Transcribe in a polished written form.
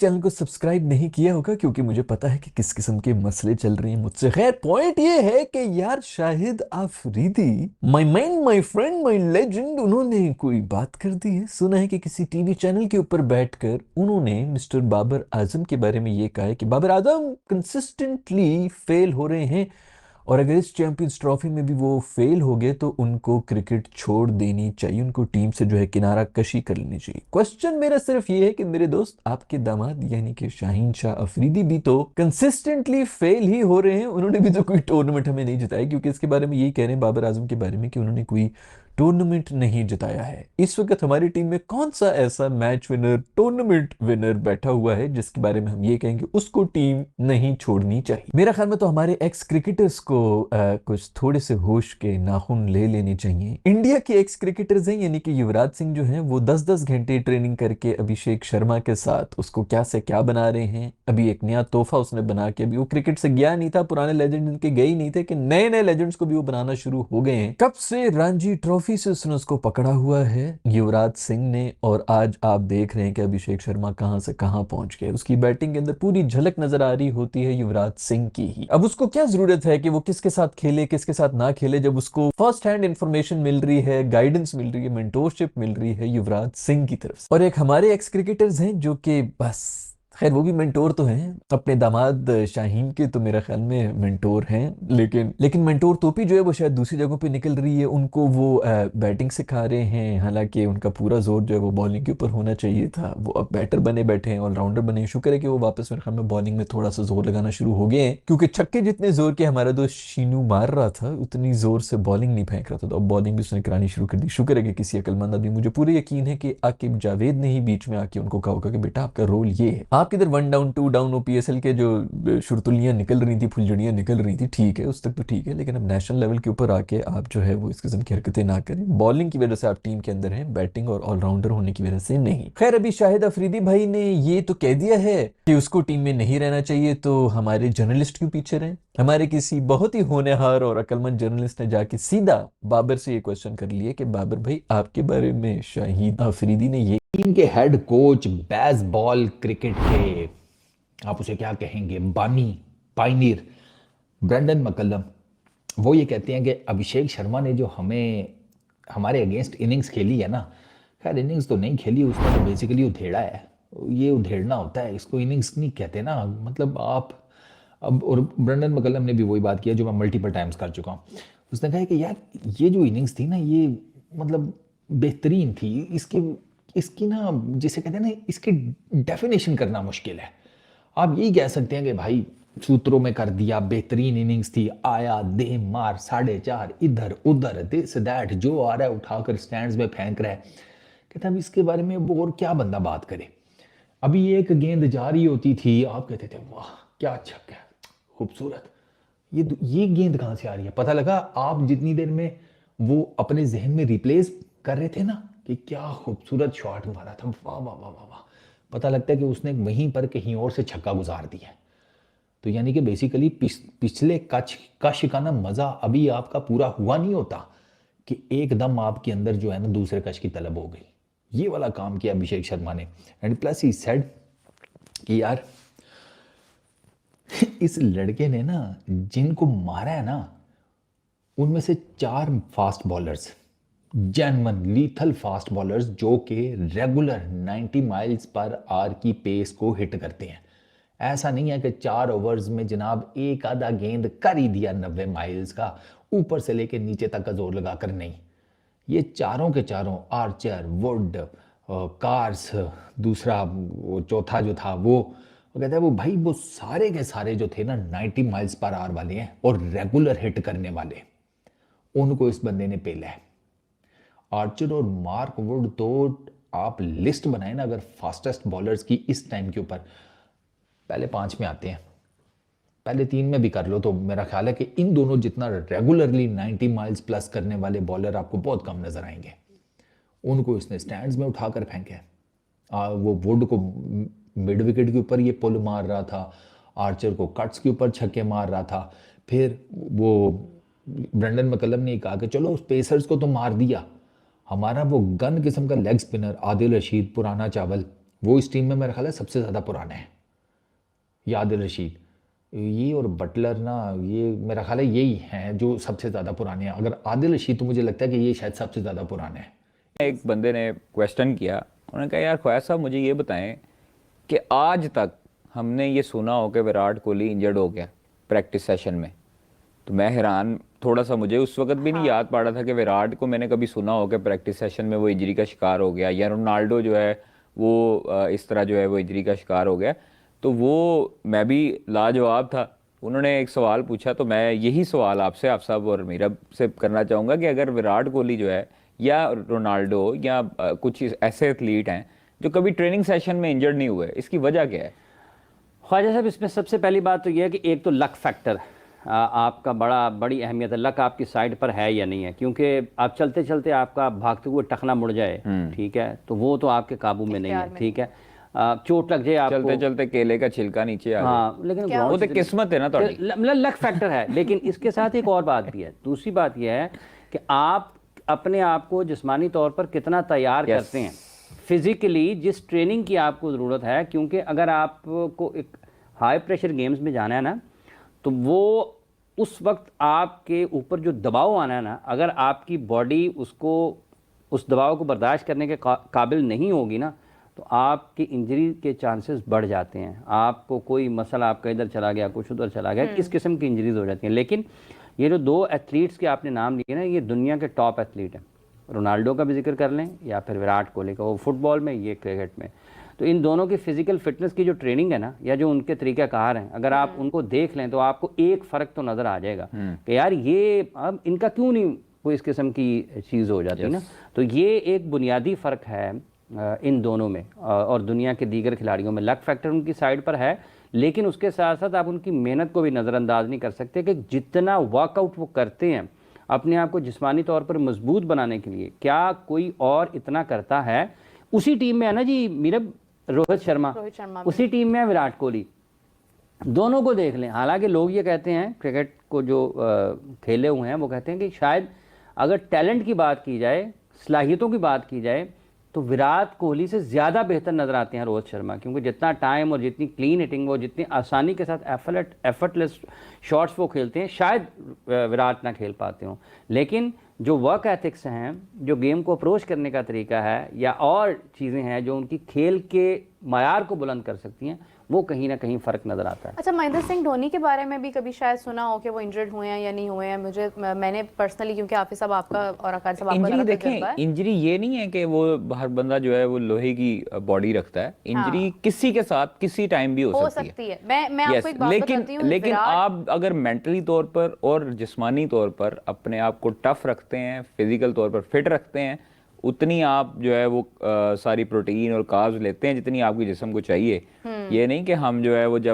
Channel को subscribe नहीं किया होगा क्योंकि मुझे पता है कि किस किस्म के मसले चल रहे हैं मुझसे। खैर पॉइंट ये है कि यार Shahid Afridi, my man, my friend, my legend, उन्होंने कोई बात कर दी है। सुना है कि किसी टीवी चैनल के ऊपर बैठकर उन्होंने मिस्टर बाबर आजम के बारे में ये कहा है कि बाबर आजम कंसिस्टेंटली फेल हो रहे हैं और अगर इस चैंपियंस ट्रॉफी में भी वो फेल हो गए तो उनको क्रिकेट छोड़ देनी चाहिए, उनको टीम से जो है किनारा कशी कर लेनी चाहिए। क्वेश्चन मेरा सिर्फ ये है कि मेरे दोस्त, आपके दामाद यानी कि शाहीन शाह अफरीदी भी तो कंसिस्टेंटली फेल ही हो रहे हैं। उन्होंने भी तो कोई टूर्नामेंट हमें नहीं जिताया, क्योंकि इसके बारे में यही कह रहे हैं बाबर आजम के बारे में कि उन्होंने कोई टूर्नामेंट नहीं जिताया है। इस वक्त हमारी टीम में कौन सा ऐसा मैच विनर, टूर्नामेंट विनर बैठा हुआ है जिसके बारे में हम ये कहेंगे उसको टीम नहीं छोड़नी चाहिए? मेरा ख्याल में तो हमारे एक्स क्रिकेटर्स को कुछ थोड़े से होश के नाखून ले लेने चाहिए। इंडिया के एक्स क्रिकेटर्स हैं यानी कि युवराज सिंह जो हैं वो 10-10 घंटे ट्रेनिंग करके अभिषेक शर्मा के साथ उसको क्या से क्या बना रहे हैं। अभी एक नया तोहफा उसने बना के, अभी वो क्रिकेट से गया नहीं था, पुराने लेजेंड इनके गए ही नहीं थे कि नए नए लेजेंड्स को भी वो बनाना शुरू हो गए हैं। कब से रणजी ट्रॉफी से उसने उसको पकड़ा हुआ है युवराज सिंह ने, और आज आप देख रहे हैं कि अभिषेक शर्मा कहां से कहां पहुंच गए। उसकी बैटिंग के अंदर पूरी झलक नजर आ रही होती है युवराज सिंह की ही। अब उसको क्या जरूरत है कि वो किसके साथ खेले किसके साथ ना खेले, जब उसको फर्स्ट हैंड इंफॉर्मेशन मिल रही है, गाइडेंस मिल रही है, मेंटोरशिप मिल रही है युवराज सिंह की तरफ से। और एक हमारे एक्स क्रिकेटर्स हैं जो कि बस, खैर वो भी मेंटोर तो हैं अपने दामाद शाहीन के, तो मेरा ख्याल में मेंटोर हैं, लेकिन मेंटोर टोपी जो है वो शायद दूसरी जगहों पे निकल रही है। उनको वो बैटिंग सिखा रहे हैं, हालांकि उनका पूरा जोर जो है वो बॉलिंग के ऊपर होना चाहिए था। वो अब बैटर बने बैठे हैं, ऑलराउंडर बने। शुक्र है कि वो वापस मेरे ख्याल में बॉलिंग में थोड़ा सा जोर लगाना शुरू हो गए हैं, क्योंकि छक्के जितने जोर के हमारा दोस्त शीनू मार रहा था उतनी जोर से बॉलिंग नहीं फेंक रहा था, तो अब बॉलिंग भी उसने करानी शुरू कर दी। शुक्र है कि किसी अकलमंद आदमी, मुझे पूरा यकीन है कि आकिब जावेद ने ही बीच में आके उनको कहा होगा कि बेटा आपका रोल ये है। आप किधर 1 डाउन 2 डाउन ओपीएसएल के जो शुरतुलियां निकल रही थी, फुलझड़ियां निकल रही थी, ठीक है उस तक तो ठीक है, लेकिन अब नेशनल लेवल के ऊपर आके आप जो है वो इस किस्म की हरकतें ना करें। बॉलिंग की वजह से आप टीम के अंदर हैं, बैटिंग और ऑलराउंडर होने की वजह से नहीं। खैर अभी शाहिद अफरीदी भाई ने ये तो कह दिया है कि उसको टीम में नहीं रहना चाहिए, तो हमारे जर्नलिस्ट क्यों पीछे रहे? हमारे किसी बहुत ही होनहार और अक्लमंद जर्नलिस्ट ने जाके सीधा बाबर से ये क्वेश्चन कर लिया कि बाबर भाई आपके बारे में शाहिद अफरीदी ने ये, टीम के हेड कोच, बेसबॉल क्रिकेट के, आप उसे क्या कहेंगे, बानी, पायनियर ब्रेंडन मकल्लम, वो ये कहते हैं कि अभिषेक शर्मा ने जो हमें हमारे अगेंस्ट इनिंग्स खेली है ना, खैर इनिंग्स तो नहीं खेली उसने, तो बेसिकली उधेड़ा है। ये उधेड़ना होता है, इसको इनिंग्स नहीं कहते ना। मतलब आप अब, और ब्रेंडन मकल्लम ने भी वही बात किया जो मैं मल्टीपल टाइम्स कर चुका हूँ। उसने कहा कि यार ये जो इनिंग्स थी ना, ये मतलब बेहतरीन थी। इसके इसकी ना, जिसे कहते हैं ना, इसकी डेफिनेशन करना मुश्किल है। आप यही कह सकते हैं कि भाई सूत्रों में कर दिया, बेहतरीन इनिंग्स थी, आया दे मार 4.5 इधर उधर, दिस दैट, जो आ रहा है उठाकर स्टैंड्स में फेंक रहा है। कहता अब इसके बारे में वो और क्या बंदा बात करे। अभी एक गेंद जा रही होती थी, आप कहते थे वाह क्या छक्का है, खूबसूरत। ये गेंद कहाँ से आ रही है, पता लगा आप जितनी देर में वो अपने जहन में रिप्लेस कर रहे थे ना कि क्या खूबसूरत शॉट मारा था, वाह वाह वाह वाह वाह, पता लगता है कि उसने वहीं पर कहीं और से छक्का गुजार दिया है। तो यानी कि बेसिकली पिछले कश का ना मज़ा अभी आपका पूरा हुआ नहीं होता कि एकदम आपके अंदर जो है ना दूसरे कश की तलब हो गई। ये वाला काम किया अभिषेक शर्मा ने। एंड प्लस ही सेड कि यार इस लड़के ने ना जिनको मारा है ना, उनमें से 4 fast bowlers, genuine lethal fast bowlers, जो कि रेगुलर 90 माइल्स पर आवर की पेस को हिट करते हैं। ऐसा नहीं है कि 4 ओवर्स में जनाब एक आधा गेंद कर ही दिया 90 माइल्स का, ऊपर से लेके नीचे तक का जोर लगाकर नहीं। ये चारों के चारों, आर्चर, वुड, कार्स, दूसरा वो चौथा जो था वो कहता है वो भाई वो सारे के सारे जो थे ना 90 माइल्स पर आवर वाले हैं और रेगुलर हिट करने वाले, उनको इस बंदे ने पेला है। आर्चर और मार्क वुड तो, आप लिस्ट बनाए ना अगर फास्टेस्ट बॉलर्स की इस टाइम के ऊपर, पहले 5 में आते हैं, पहले 3 में भी कर लो तो मेरा ख्याल है कि इन दोनों जितना रेगुलरली 90 माइल्स प्लस करने वाले बॉलर आपको बहुत कम नजर आएंगे। उनको इसने स्टैंड्स में उठाकर फेंके। वो वुड को मिड विकेट के ऊपर ये पुल मार रहा था, आर्चर को कट्स के ऊपर छक्के मार रहा था। फिर वो ब्रेंडन मैकलम ने कहा कि चलो पेसर्स को तो मार दिया, हमारा वो गन किस्म का लेग स्पिनर आदिल रशीद, पुराना चावल, वो इस टीम में मेरा ख्याल है सबसे ज़्यादा पुराने हैं, ये आदिल रशीद, ये और बटलर ना, ये मेरा ख्याल है यही हैं जो सबसे ज़्यादा पुराने हैं। अगर आदिल रशीद तो मुझे लगता है कि ये शायद सबसे ज़्यादा पुराने हैं। एक बंदे ने क्वेश्चन किया, उन्होंने कहा यार ख्वाजा साहब मुझे ये बताएं कि आज तक हमने ये सुना हो कि विराट कोहली इंजर्ड हो गया प्रैक्टिस सेशन में, तो मैं हैरान थोड़ा सा, मुझे उस वक्त भी नहीं याद पा रहा था कि विराट को मैंने कभी सुना हो कि प्रैक्टिस सेशन में वो इंजरी का शिकार हो गया, या रोनाल्डो जो है वो इस तरह जो है वो इंजरी का शिकार हो गया। तो वो मैं भी लाजवाब था। उन्होंने एक सवाल पूछा, तो मैं यही सवाल आपसे, आप साहब और मीरा से करना चाहूँगा कि अगर विराट कोहली जो है या रोनाल्डो या कुछ ऐसे एथलीट हैं जो कभी ट्रेनिंग सेशन में इंजर्ड नहीं हुए, इसकी वजह क्या है? ख्वाजा साहब, इसमें सबसे पहली बात तो यह है कि एक तो लक फैक्टर आपका बड़ी अहमियत है। लक आपकी साइड पर है या नहीं है, क्योंकि आप चलते चलते आपका भागते हुए टखना मुड़ जाए, ठीक है, तो वो तो आपके काबू में नहीं है, ठीक है। चोट लग जाए आपको, चलते चलते केले का छिलका नीचे आ हाँ, लेकिन वो तो किस्मत है ना थोड़ी, मतलब लक फैक्टर है। लेकिन इसके साथ एक और बात भी है। दूसरी बात यह है कि आप अपने आप को जिस्मानी तौर पर कितना तैयार करते हैं, फिजिकली जिस ट्रेनिंग की आपको ज़रूरत है। क्योंकि अगर आपको एक हाई प्रेशर गेम्स में जाना है ना, तो वो उस वक्त आपके ऊपर जो दबाव आना है ना, अगर आपकी बॉडी उसको उस दबाव को बर्दाश्त करने के काबिल नहीं होगी ना, तो आपकी इंजरी के चांसेस बढ़ जाते हैं। आपको कोई मसला, आपका इधर चला गया, कुछ उधर चला गया, इस किस्म की इंजरीज हो जाती हैं। लेकिन ये जो दो एथलीट्स के आपने नाम लिए ना, ये दुनिया के टॉप एथलीट हैं। रोनाल्डो का भी जिक्र कर लें या फिर विराट कोहली का, वो फुटबॉल में, ये क्रिकेट में। तो इन दोनों की फिजिकल फिटनेस की जो ट्रेनिंग है ना, या जो उनके तरीक़ाकार हैं, अगर आप उनको देख लें तो आपको एक फ़र्क तो नज़र आ जाएगा कि यार ये अब इनका क्यों नहीं कोई इस किस्म की चीज़ हो जाती ना। तो ये एक बुनियादी फ़र्क है इन दोनों में और दुनिया के दीगर खिलाड़ियों में। लक फैक्टर उनकी साइड पर है, लेकिन उसके साथ साथ आप उनकी मेहनत को भी नज़रअंदाज नहीं कर सकते कि जितना वर्कआउट वो करते हैं अपने आप को जिस्मानी तौर पर मजबूत बनाने के लिए, क्या कोई और इतना करता है? उसी टीम में है ना जी मीरब, रोहित शर्मा उसी टीम में है विराट कोहली। दोनों को देख लें। हालांकि लोग ये कहते हैं, क्रिकेट को जो खेले हुए हैं वो कहते हैं कि शायद अगर टैलेंट की बात की जाए, सलाहियतों की बात की जाए, तो विराट कोहली से ज़्यादा बेहतर नज़र आते हैं रोहित शर्मा। क्योंकि जितना टाइम और जितनी क्लीन हिटिंग, वो जितनी आसानी के साथ एफर्टलेस शॉट्स वो खेलते हैं, शायद विराट ना खेल पाते हों। लेकिन जो वर्क एथिक्स हैं, जो गेम को अप्रोच करने का तरीका है, या और चीज़ें हैं जो उनकी खेल के मयार को बुलंद कर सकती हैं, वो कहीं ना कहीं फ़र्क नज़र आता है। अच्छा, महेंद्र सिंह धोनी के बारे में भी कभी शायद सुना हो कि वो इंजर्ड हुए हैं या नहीं हुए हैं? मैंने पर्सनली, क्योंकि हाफिज साहब आपका और आकाश साहब आपका इंजरी देखें, इंजरी ये नहीं है कि वो हर बंदा जो है वो लोहे की बॉडी रखता है। इंजरी किसी के साथ किसी टाइम भी हो सकती है। मैं आपको एक बात बताती हूं, लेकिन आप अगर मेंटली तौर पर और जिस्मानी तौर पर अपने आप को टफ रखते हैं, फिजिकल तौर पर फिट रखते हैं, उतनी आप जो है वो सारी प्रोटीन और कार्ब्स लेते हैं जितनी आपकी जिस्म को चाहिए। ये नहीं कि हम जो है वो जब